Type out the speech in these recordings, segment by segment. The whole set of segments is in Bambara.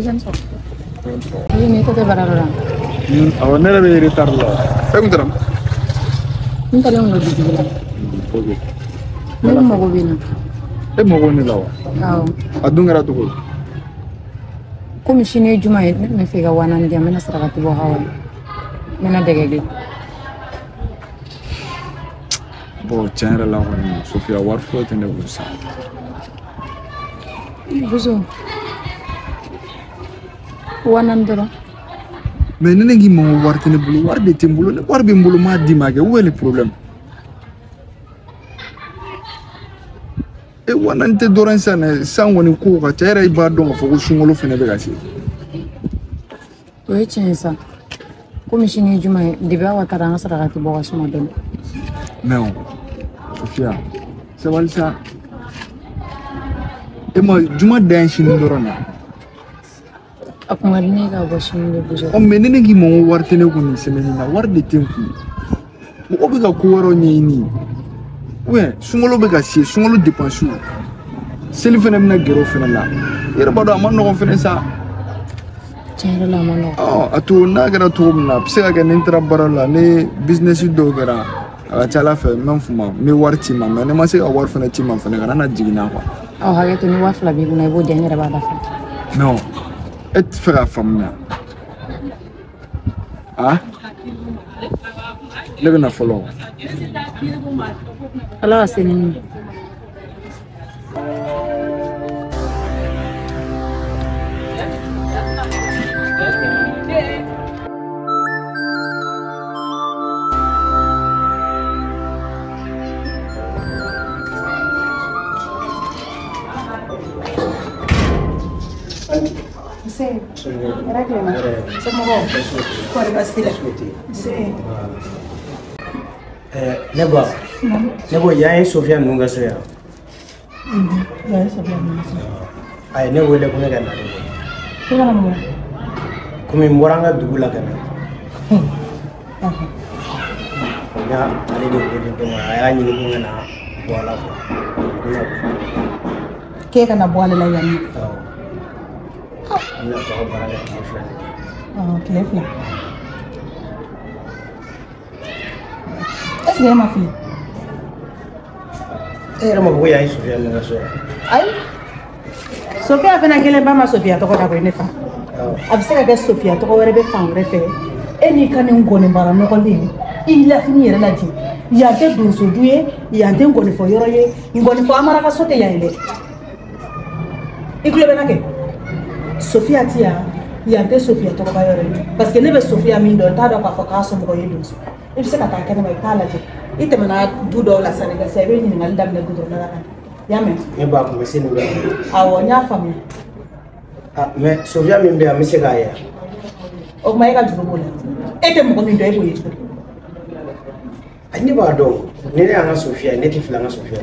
sensor. Ini itu barang. Awak nera be retard la. Fem dram. Ini kalian mau di bila. Oke. Ini mau bina. Mau ni lawa. Aw. Adun ngara tu ko. Comme chine juma ne fega wana ndia mena sarakati bo hawa. Mena degege. Bo channel la ko ni Sofia warfo tende bursa. Buzo. Wana ndoro. Mais nene ngi mo wartene bulu warde timbulu ne warbe mbulu ma dimage où est le problème? E wanante doran sana sangoni ko ka tera iba don fo sungolo fene be gasi. Oye chensa. Comme chine juma diba watara sarakati bo gasuma don. Non. Sofia. C'est valsa. E mo juma dan chine dorana. Aku ngarni ga bo chine buzo. O menene ngi mo wartene ko ni semeni na warde tempu. Mo obi ga ko waro ni. Ouais, sungolo be gasi, sungolo dépense. Seli fene na gero fene la. Yere bado amano fene sa. Chere la mano. Oh, atu na gara to na, pse ga nintra barala ne business do gara. Ala chala fe même fuma, me warti ma, me ne ma se awar fene ti ma fene gara na jigina kwa. Oh, ha to ni wa fla bi na bo denere ba da fa. Non. Et fera famna. Ah? Lebe na follow. Alors c'est ni. Sì, era clima. Siamo fuori Bastille. Sì. Nebo yayin Sofia nunga soya. Yayin Sofia nunga soya. Ay ne wele ko ne kana. Ko kana mo. Kumi moranga dugula kana. Ya ali de de ay ni ko ngana wala ko. Ke kana boale la yanni. Ina to baraga ni fa. Clefla. Est-ce que ma fille? Era mo boya Sofia nunga soya. Ay. Sofia fena kele ba ma Sofia to ko da ko ne fa. Abseka ga Sofia to ko were be fa wore fe. Eni kan ngone bara no ko ni. Ila fini yere la di. Ya te dun so duye, ya te ngone fo yoro ye, ngone fo amara ka sote ya ile. Ikule be na ke. Sofia tia, ya te Sofia to ko ba yoro. Parce que ne be Sofia min do ta do ka fo ka so mo ye do. Ibseka ta ka ma ta la je. Ite mana du do la sane ga se be ni ngal dam ne du do na kan. Yame. Ne ba ko mesi ni ba. Awo nya fami. Ah, mais Sofia min be amese ga ya. O mai ka juro bola. Ete mo ko min do e bo ye. Ani ba do. Ne ne anga Sofia, ne ti filanga Sofia.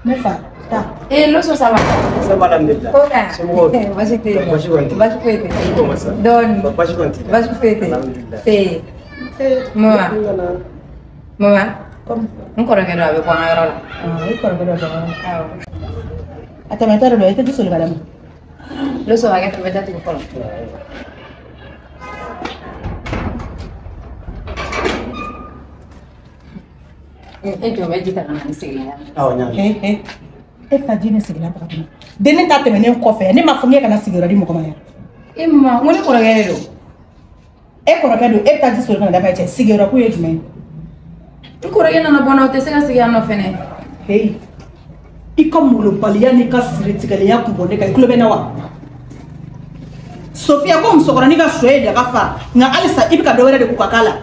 Ne fa. Ta. Lo so ça va. Ça va alhamdulillah. Oka. C'est bon. Vas-y fete. Vas-y fete. Comment ça? Donne. Vas-y fete. Vas-y fete. Alhamdulillah. Fete. Mama. Mama. Comme on corre que doit avoir un rôle. Ah, il corre que doit avoir. Ah. Attends, mais tu as été sur le galam. Lo so va que te metas tu follow. Tu vas dire que tu as un Ah, nya. E fa jini sigila ba kana. Deni ta teme ne kofe, ne ma funge kana sigiro di mo koma ya. Imma, mo ni corre que do. E corre que do, e ta ji sur kana da ba che sigiro ku ye jume. Tu corre que na bona te se ga sigia no fene. Hey. I ka mulo baliya ni ka siri tigale ya ku bonde ka ikulo be na wa. Sofia ko msokora ni ka shoye da ka fa. Nga alisa ibika do were de ku kakala.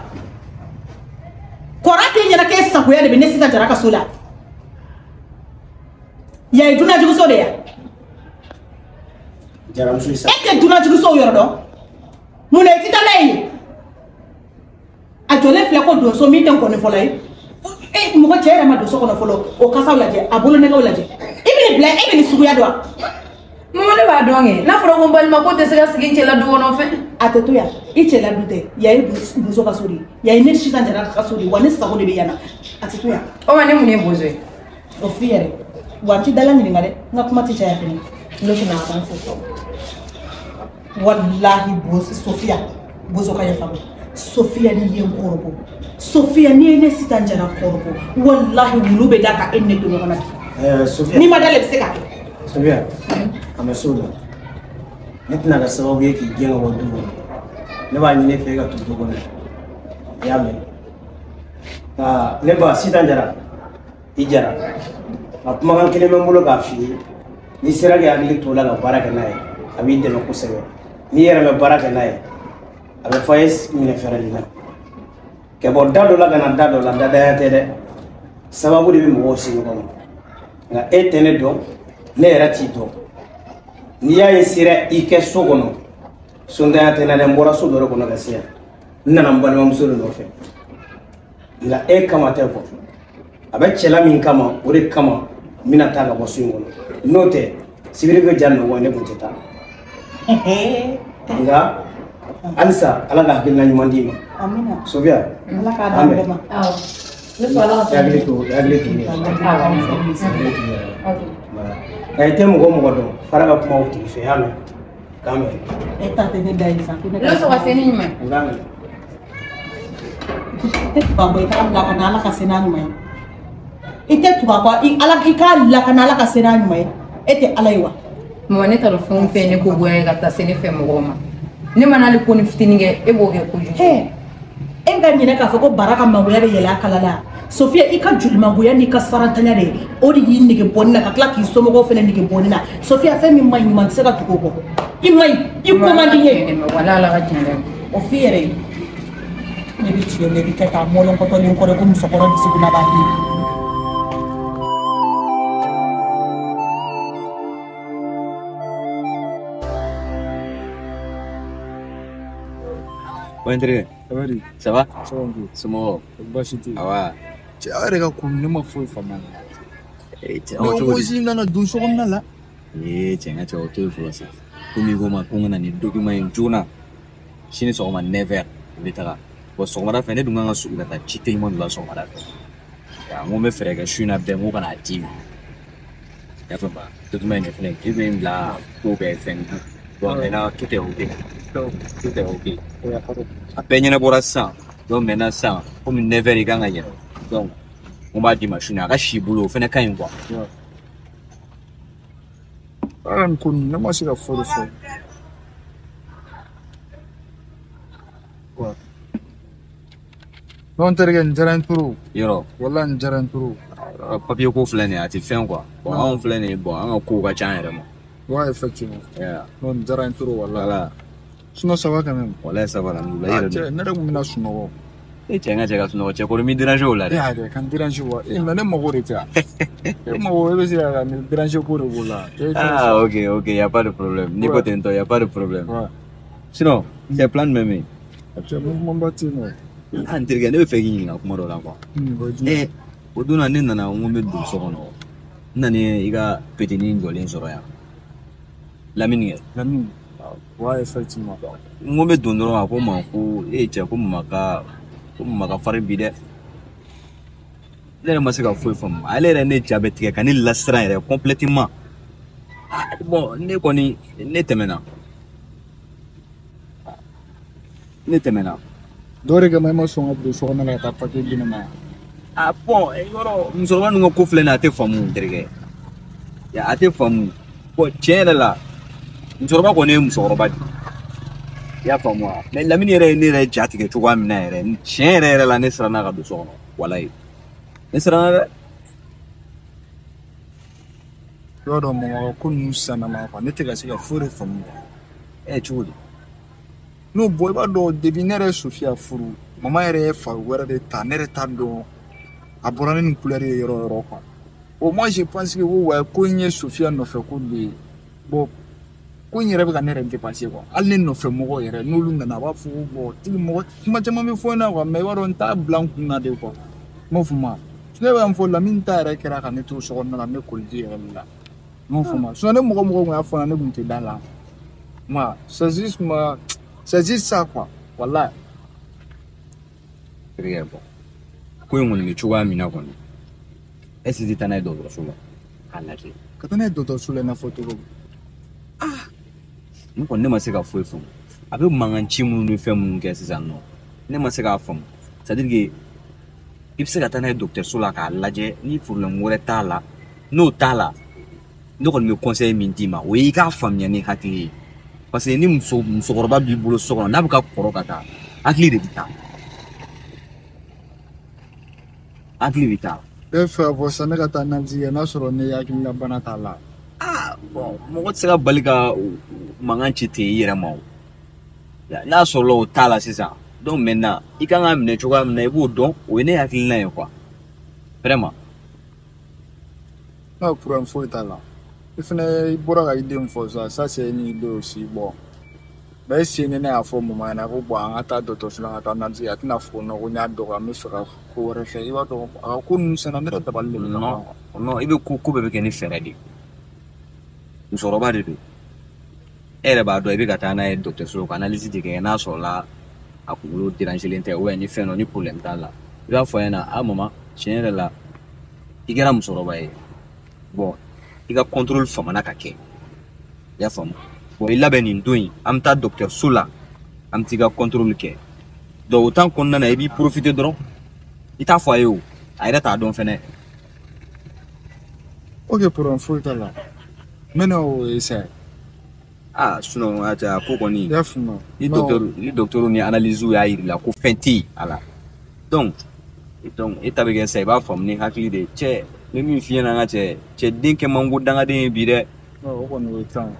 Korate nyana ke sa ku ya de be ne sita jara ka sola. Ya iduna jigu so de ya. Jaram su isa. Eke duna jigu so yoro do. Muna itita lei. Ajole fle ko do so mi ten ko ne folai. E mo ko chere ma do so ko no folo. O kasa ulaje, abolo ne ka ulaje. Ibini bla, ibini sugu ya do. Mama ne ba donge. Na foro ko bal ma ko te se ga sigin chela do no fe. Atetu ya. I chela dute. Ya i buzo ka suri. Ya i ne shita njara ka suri. Wa ne sa ko de be yana. Atetu ya. O ma ne mu ne bozo. O fiere. Wanti dala ni ngare. Nga kuma ti chaya fini. Lo kina kan fo. wallahi bosi Sofia bozo kaya famu Sofia ni yen korbo Sofia ni ne sitanjara korbo wallahi wulube daka enne do ngona Sofia ni madale biseka Sofia amasuda netna da sababu yake genga wadu ne ba ni ne fe ga tudu gona ya me ne ba sitanjara ijara kuma kan kele membulo ga fi ni sira ga agli tola ga baraka nay abi de no kusebe ni yera me baraka nay abe fayes mi ne feralina ke bo dado la gana dado la dada ya tede sababu de mo wosi ko nga etene do ne era ti do ni ya sira ike sogono sonda ya tene ne mbora so do ko na gasia nana mbali mam so do fe nga kama te ko abe chela min kama ore kama mina taga bosu ngono note sibiri go janno wone bunteta nga alisa ala ga hakilna nyumandima amina Sofia ala ka da ngoma yagli to ay temu go mo do faraga kuma wuti fe yame kame eta te ne dai sa Lo so waseni nyuma. ngame bambo ita la kana ala ka senanu mai ite tuba kwa ala ka la kana ala ka senanu mai ete alaiwa Mama ne taro fɛn fɛn ne ko bonya ka taa se ne fɛ mɔgɔw ma. Ne mana ale ko ni fitinin kɛ e b'o kɛ kojugu. he en ga nyine ka fɔ ko baraka magoya be yɛlɛ kala la Sofia i ka juli magoya ni ka sarantanya de o de yi nege bɔnni na ka tila k'i somɔgɔw fɛnɛ nege bɔnni na Sofia fɛn min man ɲuman tɛ se ka tugu o kɔ i man ɲi i ko man di ye Wala ala ka tiɲɛ dɛ. o fi yɛrɛ ye ne bi tiɲɛ ne bi kɛ k'a mɔlɔn kɔtɔlen kɔrɔ ko musokɔrɔ dusukun b'a di Wendere, Abari, ça va? ça va un peu. Sumo. Bashiti. Awa. Tu as regardé comme ne m'a fait famille. Eh, tiens, Mais on on aussi dans la douche on a là. Eh, tiens, tu as auto flosa. Kumi goma kunga ni document in juna. Shini so ma never litera. Bo so mara fene dunga su ila ta chite mon la so mara. Ya mo me frega shuna be mo kana team. Ya fa ba. Document ne fene give la ko be fen. Bo na kite hoke. Kite hoke. A penye na borasa. Donc maintenant ça, comme une never est gagnée. Donc on va dire machine à rachi boulot, fait n'a quoi. Ah, on connaît, ne m'a pas fait fort. Quoi? Non, t'as regardé, j'arrête trop. Yoro, Voilà, j'arrête trop. papier ko flâner à te faire quoi. Bon, on flâner bon, on ko ga chan vraiment. Ouais, effectivement. Yeah. Non, j'arrête trop, voilà. Voilà. Sinon, ça va quand même. Voilà ça va là nous Ah, là. tiens, n'a pas mis la souno. Et tiens, nga jaga suno che ko mi déranger là. Eh, allez, quand déranger, ouais. Eh, mais ne m'a pas arrêté. Eh, m'a pas arrêté, me déranger pour le voilà. Ah, OK, y a pas de problème. Ni Ouais. potento, y a pas de problème. Ouais. Sinon, c'est plan de même. Tu as mon bâti, non? Ah, ntirga ne be fe ginga kuma do la quoi. Eh, oduna ne nana mo me do so kono. Nani iga petini ngolen so ya. Lamine. L'ami. Ouais, effectivement. Mo be do ndoro ko ma ko e che ko maka fari bi de. Le ma se ka fo fam. Ale re ne jabe tige kan ni lasran re complètement. Bon, ne ko ni ne temena. Ne temena. Dore que même son abdo so na la tapa ke bina ma. Ah bon, yoro musolman ngo ko flena ate famu derege. Ya ate famu. Ko tiens là. Musolman ko ne musolman. Ya famu. Mais la mini re ne re jati ke tuwa mina re. Tiens re la ne sra na ga do so. Wallahi. Ne sra na Yo do mo ko nu sana ma ko ne te ga se ga fure famu. chudi. No boy ba do debinere Sofia furu. Mama ere fa wera de ta nere ta do. Aborane ni couleur yoro quoi. Au moins je pense que vous ouais ko nye Sofia no fe ko de. Bo ko nyere be ga nere de passer quoi. Alle no fe mo yere no lu na ba fu bo ti mo ma jama me fo na quoi mais waro nta blanc na de quoi. Mo fuma. Ne ba mfo la min ta re kera ka ne to so na me ko di la. Mo fuma. So ne mo ya fo na ne bunte dans la. Ma, c'est juste ça quoi. Voilà. Derege bon. Ko yung ni tuwa mina ko. Esi di tanay do so. Ala ke. Quand on est d'autres sur la photo. n kɔni ne ma se ka foyi faamu a bɛ mankan ci minnu ni fɛn minnu kɛ sisan nɔ ne ma se k'a faamu c'est à dire que i bɛ se ka taa n'a ye dɔgɔtɔrɔso la k'a lajɛ ni problème wɛrɛ t'a la n'o t'a la ne kɔni bɛ conseil min d'i ma o ye i k'a faamuya ni hakili ye parce que ni musokɔrɔba b'i bolo so kɔnɔ n'a bɛ ka kɔrɔ ka taa hakili de bɛ taa hakili bɛ taa. e fɛ fɔ sa ne ka taa nanti kɛ n'a sɔrɔ ne hakilila bana t'a la. Bon mɔgɔ tɛ se ka bali ka mankan ci ten i yɛrɛ ma o n'a sɔrɔla o t'a la sisan donc maintenant i kan ka minɛ cogoya min na i b'o dɔn o ye ne hakilina ye quoi vraiment. n'a problème foyi t'a la i fana i bɔra ka i den fɔ sa ça c'est une idée aussi bon mais si ne y'a fɔ mama ɲɛna ko bon an ka taa dɔgɔtɔrɔso la an ka taa nanti a tɛna fɔ ko n y'a dɔgɔ an bɛ fɛ ka ko wɛrɛ fɛ i b'a dɔn a ka ko ninnu senna ne yɛrɛ dabali de bɛ non i bɛ ko bɛɛ bɛ kɛ ni fɛɛrɛ de ye musokɔrɔba de don e yɛrɛ b'a dɔn i bɛ ka taa n'a ye dɔgɔtɔrɔso la ka analyse de kɛ n'a sɔrɔla a kunkolo dérangelen tɛ ou bien ni fɛn dɔ ni problème t'a la i b'a fɔ a ɲɛna a mama tiɲɛ yɛrɛ la i kɛra musokɔrɔba ye bon i ka contrôle famana ka kɛ i y'a faamu bon i labɛn nin don in an bɛ taa dɔgɔtɔrɔso la an bɛ t'i ka contrôle kɛ donc o temps kɔnɔna na i b'i profiter dɔrɔn i t'a fɔ a ye o a yɛrɛ t'a dɔn fɛnɛ. ok problème foyi t'a la n bɛna o essayer. sinon a ko kɔni i y'a faamu ni docteur ni analyse y'a yir'i la ko fɛn tɛ yen a la donc e ta bɛ kɛ sisan i b'a faamu ni hakili de ye cɛ ne min f'i ɲɛna n ka cɛ den kɛ man ko dangaden ye bi dɛ. o kɔni o ye tan.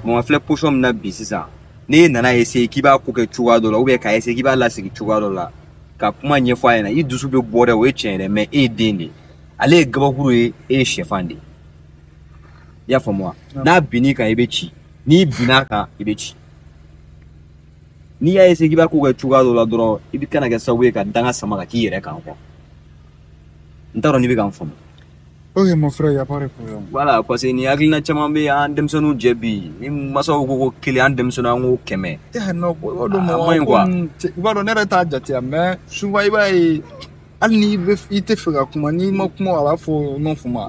bon filɛ position min na bi sisan n'e nana essayer k'i b'a ko kɛ cogoya dɔ la ou bien k'a essayer k'i b'a lasigi cogoya dɔ la ka kuma ɲɛfɔ a ɲɛna i dusu bɛ bɔ dɛ o ye tiɲɛ dɛ mais e ye den de ye ale ye gabakuru ye e ye sɛfan de ye i y'a faamu wa n'a binn'i kan i bɛ ci n'i binn'a kan i bɛ ci n'i y'a essayer k'i b'a ko kɛ cogoya dɔ la dɔrɔn i bɛ kana kɛ sababu ye ka danga sama ka k'i yɛrɛ kan quoi n t'a dɔn n'i bɛ k'an faamu. ok mon frère y a pas de problème. voilà parce que ni hakilina caman bɛ an denmisɛnninw jɛ bi ni masaw ko kelen an denmisɛnninw an ko 100. non i b'a dɔn i b'a dɔn ne yɛrɛ t'a jate mais souvent i b'a ye hali ni i tɛ fɛ ka kuma n'i ma kuma a b'a fɔ non fuma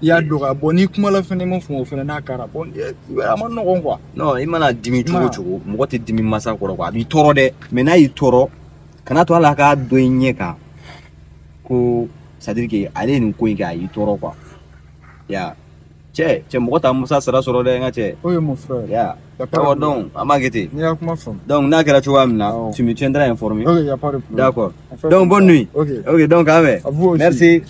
i y'a dɔgɔya bon n'i kumala fɛnɛ i ma fuma o fɛnɛ n'a kɛra bon a ma nɔgɔn quoi. non i mana dimi cogo o cogo mɔgɔ tɛ dimi masa kɔrɔ quoi a b'i tɔɔrɔ dɛ mais n'a y'i tɔɔrɔ kana to ala k'a dɔn i ɲɛ kan ko c'est à dire que ale ye nin ko in kɛ a y'i tɔɔrɔ quoi ya cɛ mɔgɔ t'a masa sara sɔrɔ dɛ n ka cɛ. o ye mon frère. ya donc an b'a kɛ ten. n'i y'a kuma faamu. donc n'a kɛra cogoya min na tu me tiendras informé. ok y a pas de problème. d'accord donc bonne nuit. ok donc k'an bɛn. à vous aussi. merci.